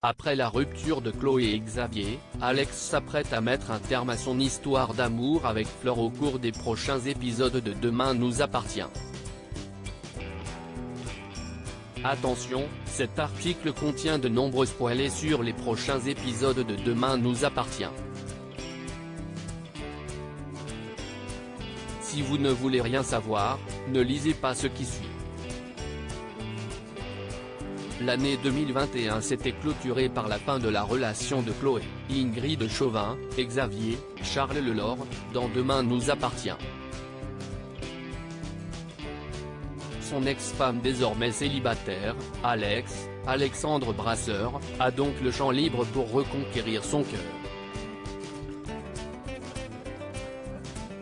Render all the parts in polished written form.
Après la rupture de Chloé et Xavier, Alex s'apprête à mettre un terme à son histoire d'amour avec Fleur au cours des prochains épisodes de Demain nous appartient. Attention, cet article contient de nombreux spoilers sur les prochains épisodes de Demain nous appartient. Si vous ne voulez rien savoir, ne lisez pas ce qui suit. L'année 2021 s'était clôturée par la fin de la relation de Chloé, Ingrid Chauvin, et Xavier, Charles Lelore, dans Demain nous appartient. Son ex-femme désormais célibataire, Alexandre Brasseur, a donc le champ libre pour reconquérir son cœur.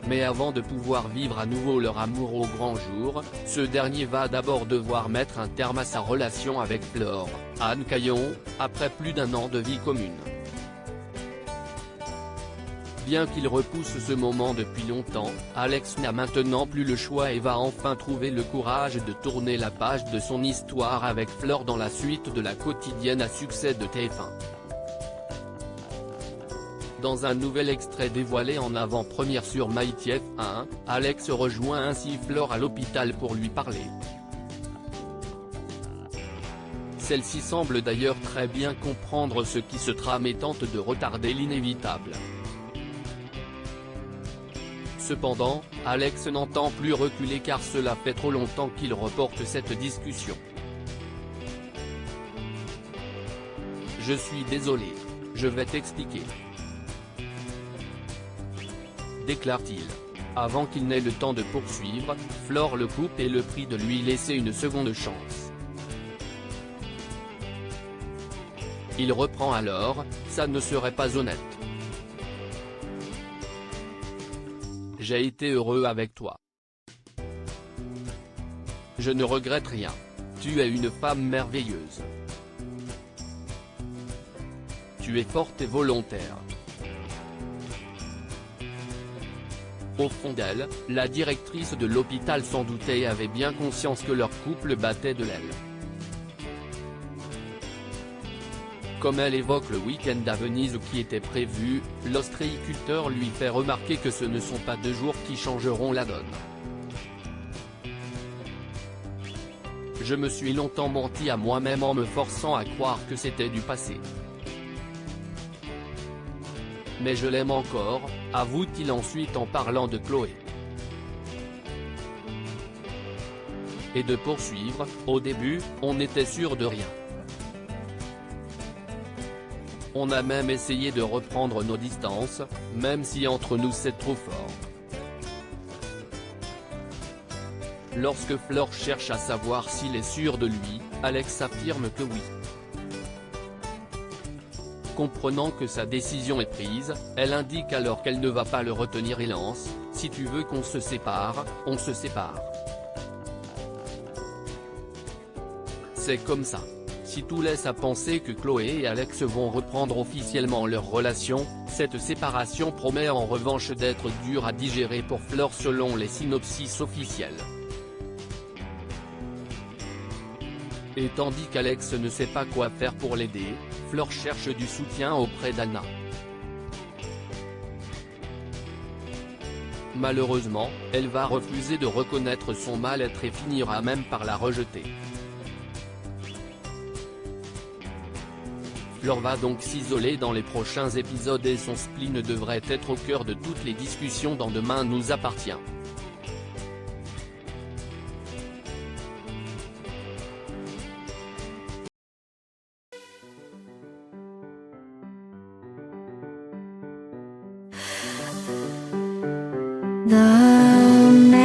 Mais avant de pouvoir vivre à nouveau leur amour au grand jour, ce dernier va d'abord devoir mettre un terme à sa relation avec Flore, Anne Caillon, après plus d'1 an de vie commune. Bien qu'il repousse ce moment depuis longtemps, Alex n'a maintenant plus le choix et va enfin trouver le courage de tourner la page de son histoire avec Flore dans la suite de la quotidienne à succès de TF1. Dans un nouvel extrait dévoilé en avant-première sur MyTF1, Alex rejoint ainsi Flore à l'hôpital pour lui parler. Celle-ci semble d'ailleurs très bien comprendre ce qui se trame et tente de retarder l'inévitable. Cependant, Alex n'entend plus reculer car cela fait trop longtemps qu'il reporte cette discussion. Je suis désolé. Je vais t'expliquer. Déclare-t-il. Avant qu'il n'ait le temps de poursuivre, Flore le coupe et le prie de lui laisser une seconde chance. Il reprend alors, ça ne serait pas honnête. J'ai été heureux avec toi. Je ne regrette rien. Tu es une femme merveilleuse. Tu es forte et volontaire. Au fond d'elle, la directrice de l'hôpital s'en doutait et avait bien conscience que leur couple battait de l'aile. Comme elle évoque le week-end à Venise qui était prévu, l'ostréiculteur lui fait remarquer que ce ne sont pas 2 jours qui changeront la donne. Je me suis longtemps menti à moi-même en me forçant à croire que c'était du passé. Mais je l'aime encore, avoue-t-il ensuite en parlant de Chloé. Et de poursuivre, au début, on n'était sûr de rien. On a même essayé de reprendre nos distances, même si entre nous c'est trop fort. Lorsque Flore cherche à savoir s'il est sûr de lui, Alex affirme que oui. Comprenant que sa décision est prise, elle indique alors qu'elle ne va pas le retenir et lance « Si tu veux qu'on se sépare, on se sépare. C'est comme ça. » Si tout laisse à penser que Chloé et Alex vont reprendre officiellement leur relation, cette séparation promet en revanche d'être dure à digérer pour Flore selon les synopsis officiels. Et tandis qu'Alex ne sait pas quoi faire pour l'aider, Flore cherche du soutien auprès d'Anna. Malheureusement, elle va refuser de reconnaître son mal-être et finira même par la rejeter. Flore va donc s'isoler dans les prochains épisodes et son spleen devrait être au cœur de toutes les discussions dans Demain nous appartient. The